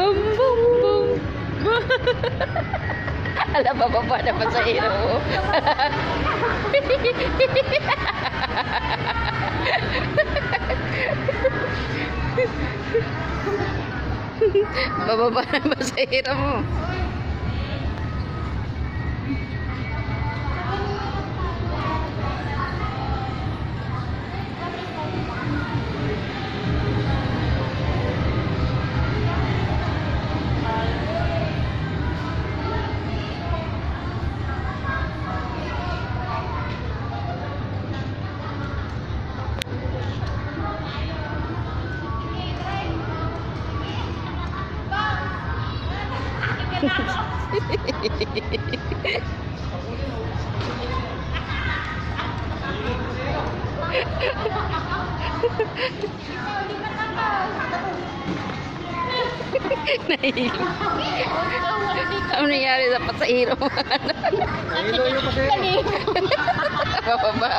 Bum, bum, bum. Ala, bababa na pa sa hero. Bababa na pa sa hero mo. Nahilo. Ano nangyari sa pasahero mo? Nahilo yung kasi. Bababa.